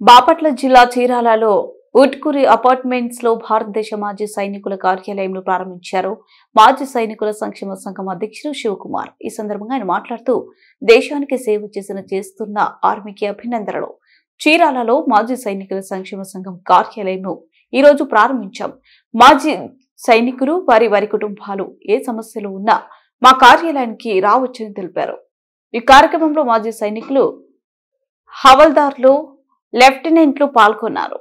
బాపట్ల జిల్లా చీరాలలో ఉట్కూరి అపార్ట్మెంట్స్ లో భారతదేశ మాజీ సైనికుల కార్యాలయంను ప్రారంభించారు. మాజీ సైనికుల సంక్షేమ సంఘం అధ్యక్షుడు శివకుమార్. ఈ సందర్భంగా ఆయన మాట్లాడుతూ దేశానికి సేవ చేస్తున్న ఆర్మీకి అభినందనలు. చీరాలలో మాజీ సైనికుల సంక్షేమ సంఘం కార్యాలయంను ఈ రోజు ప్రారంభించాం. మాజీ సైనికులు వారి కుటుంబాలు ఏ సమస్యలు ఉన్నా మా కార్యాలయానికి రావచ్చని తెలిపారు. ఈ కార్యక్రమంలో మాజీ సైనికులు, హవల్దార్లు, లెఫ్టినెంట్లు పాల్గొన్నారు.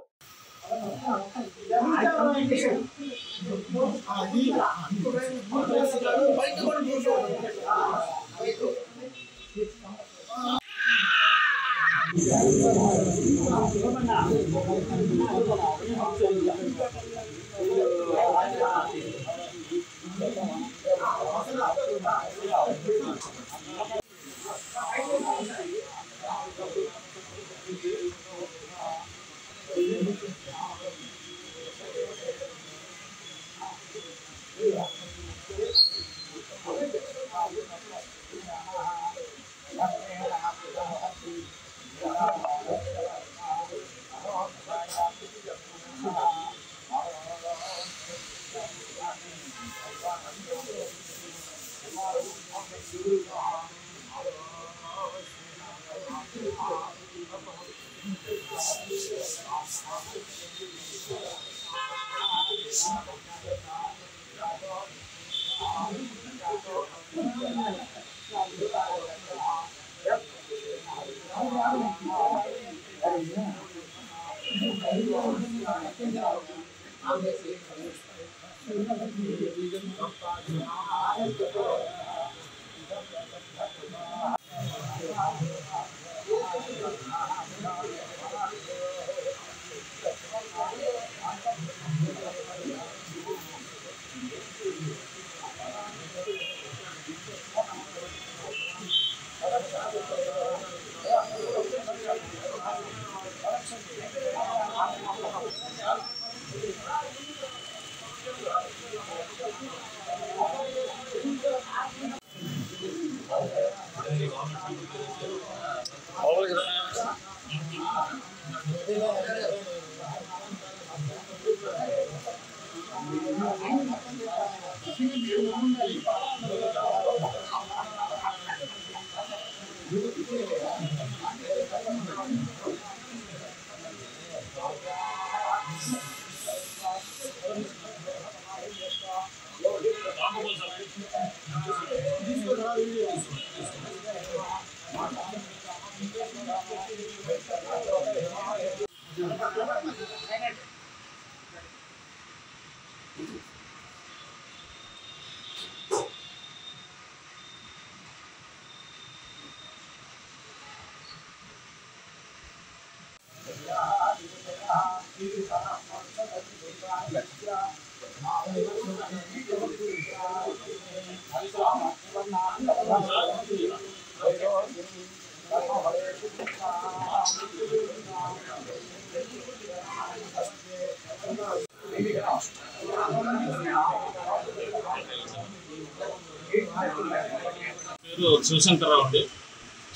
శివశంకర్రావు అండి.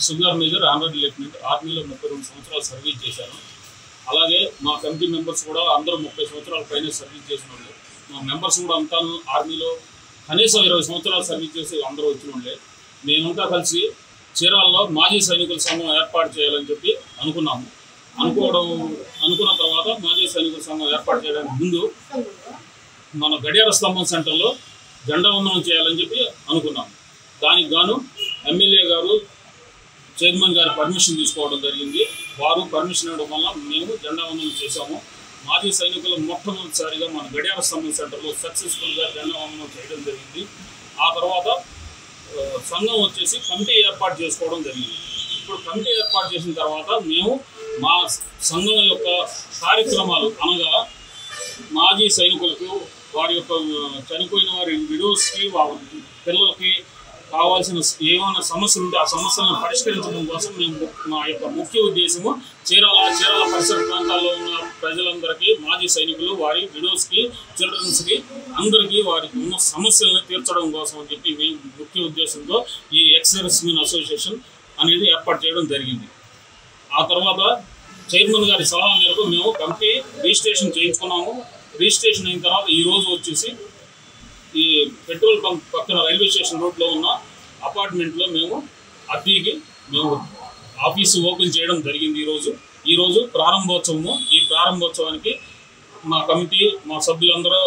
Sugar major, honorary lieutenant. ఆర్మీలో 32 సంవత్సరాలు సర్వీస్ చేశాను. అలాగే మా కమిటీ మెంబర్స్ కూడా అందరూ 30 సంవత్సరాల పైన సర్వీస్ చేసిన వాళ్ళే. మా మెంబర్స్ కూడా అంతా ఆర్మీలో కనీసం 20 సంవత్సరాలు సర్వీస్ చేసి అందరూ వచ్చిన వాళ్ళే. మేమంతా కలిసి చీరాలలో మాజీ సైనికుల సంఘం ఏర్పాటు చేయాలని చెప్పి అనుకున్న తర్వాత మాజీ సైనికుల సంఘం ఏర్పాటు చేయడానికి ముందు మన గడియార స్తంభం సెంటర్లో జెండా వందనం చేయాలని చెప్పి అనుకున్నాము. దానికి గాను ఎమ్మెల్యే గారు, చైర్మన్ గారి పర్మిషన్ తీసుకోవడం జరిగింది. వారు పర్మిషన్ ఇవ్వడం వల్ల మేము జెండా వందనం చేశాము. మాజీ సైనికులు మొట్టమొదటిసారిగా మన గడియార స్తంభం సెంటర్లో సక్సెస్ఫుల్గా జెండా వందనం చేయడం జరిగింది. ఆ తర్వాత సంఘం వచ్చేసి కమిటీ ఏర్పాటు చేసుకోవడం జరిగింది. ఇప్పుడు కమిటీ ఏర్పాటు చేసిన తర్వాత మేము మా సంఘం యొక్క కార్యక్రమాలు అనగా మాజీ సైనికులకు, వారి యొక్క చనిపోయిన వారి విడోస్కి, వారి పిల్లలకి కావాల్సిన ఏమైనా సమస్యలు ఉంటే ఆ సమస్యలను పరిష్కరించడం కోసం మేము మా యొక్క ముఖ్య ఉద్దేశము చీరాల పరిసర ప్రాంతాల్లో ఉన్న ప్రజలందరికీ, మాజీ సైనికులు, వారి విడోస్కి, చిల్డ్రన్స్కి అందరికీ వారికి ఉన్న సమస్యలను తీర్చడం కోసం అని చెప్పి మేము ముఖ్య ఉద్దేశంతో ఈ ఎక్స్ సర్వీస్మెన్ అసోసియేషన్ అనేది ఏర్పాటు చేయడం జరిగింది. ఆ తర్వాత చైర్మన్ గారి సలహా మేరకు మేము కమిటీ రిజిస్ట్రేషన్ చేయించుకున్నాము. రిజిస్ట్రేషన్ అయిన తర్వాత ఈ రోజు వచ్చేసి ఈ పెట్రోల్ బంక్ పక్కన రైల్వే స్టేషన్ రోడ్లో ఉన్న అపార్ట్మెంట్లో మేము అద్దెకి మేము ఆఫీసు ఓపెన్ చేయడం జరిగింది. ఈరోజు ప్రారంభోత్సవము. ఈ ప్రారంభోత్సవానికి మా కమిటీ మా సభ్యులందరూ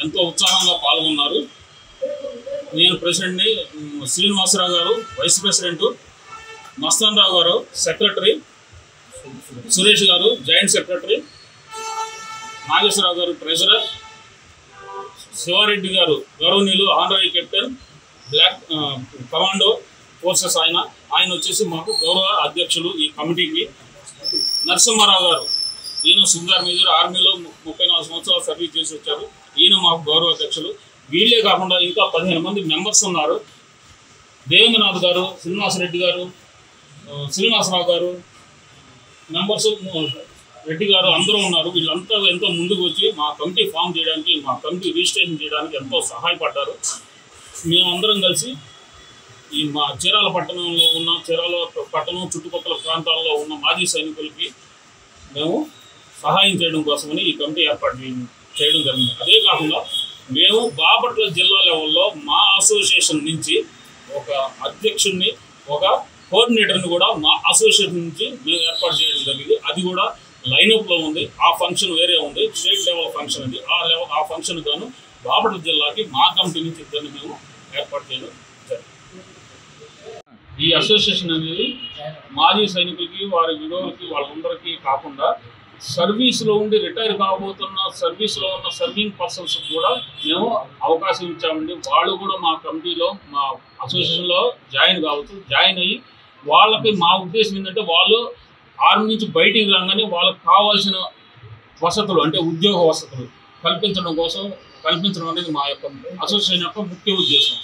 ఎంతో ఉత్సాహంగా పాల్గొన్నారు. నేను ప్రెసిడెంట్ని, శ్రీనివాసరావు గారు వైస్ ప్రెసిడెంట్, మస్తాన్ రావు గారు సెక్రటరీ, సురేష్ గారు జాయింట్ సెక్రటరీ, నాగేశ్వరరావు గారు ట్రెజరర్, శివారెడ్డి గారు గౌరవనీయులు honorary captain black commando forces ఆయన వచ్చేసి మాకు గౌరవ అధ్యక్షులు ఈ కమిటీకి. నరసింహారావు గారు ఈయన సుల్తాన్ మేజర్, ఆర్మీలో 34 సంవత్సరాలు సర్వీస్ చేసి వచ్చారు. ఈయన మాకు గౌరవ అధ్యక్షులు. వీళ్ళే కాకుండా ఇంకా 15 మంది మెంబర్స్ ఉన్నారు. దేవేంద్రనాథ్ గారు, శ్రీనివాసరెడ్డి గారు, శ్రీనివాసరావు గారు మెంబర్స్, రెడ్డి గారు అందరూ ఉన్నారు. వీళ్ళంతా ఎంతో ముందుకు వచ్చి మా కమిటీ ఫామ్ చేయడానికి, మా కమిటీ రిజిస్ట్రేషన్ చేయడానికి ఎంతో సహాయపడ్డారు. మేమందరం కలిసి ఈ మా చీరాల పట్టణంలో ఉన్న చీరాల పట్టణం చుట్టుపక్కల ప్రాంతాల్లో ఉన్న మాజీ సైనికులకి మేము సహాయం చేయడం కోసమని ఈ కమిటీ ఏర్పాటు చేయడం జరిగింది. అదే కాకుండా మేము బాపట్ల జిల్లా లెవెల్లో మా అసోసియేషన్ నుంచి ఒక అధ్యక్షుడిని, ఒక కోఆర్డినేటర్ని కూడా మా అసోసియేషన్ నుంచి మేము ఏర్పాటు చేయడం జరిగింది. అది కూడా లైనప్లో ఉంది. ఆ ఫంక్షన్ వేరే ఉంది, స్టేట్ లెవెల్ ఫంక్షన్ అది. ఆ ఫంక్షన్ గాను బాపట్ల జిల్లాకి మా కమిటీ నుంచి ఇద్దరిని మేము ఏర్పాటు చేయడం జరిగింది. ఈ అసోసియేషన్ అనేది మాజీ సైనికులకి, వారి విధులకి, వాళ్ళందరికీ కాకుండా సర్వీస్లో ఉండి రిటైర్ కాబోతున్న సర్వీస్లో ఉన్న సర్వింగ్ పర్సన్స్ కూడా మేము అవకాశం ఇచ్చామండి. వాళ్ళు కూడా మా కమిటీలో, మా అసోసియేషన్లో జాయిన్ కావచ్చు. జాయిన్ అయ్యి వాళ్ళకి మా ఉద్దేశం ఏంటంటే వాళ్ళు ఆర్మీ నుంచి బయటికి రాగానే వాళ్ళకి కావాల్సిన వసతులు, అంటే ఉద్యోగ వసతులు కల్పించడం అనేది మా యొక్క అసోసియేషన్ యొక్క ముఖ్య ఉద్దేశం.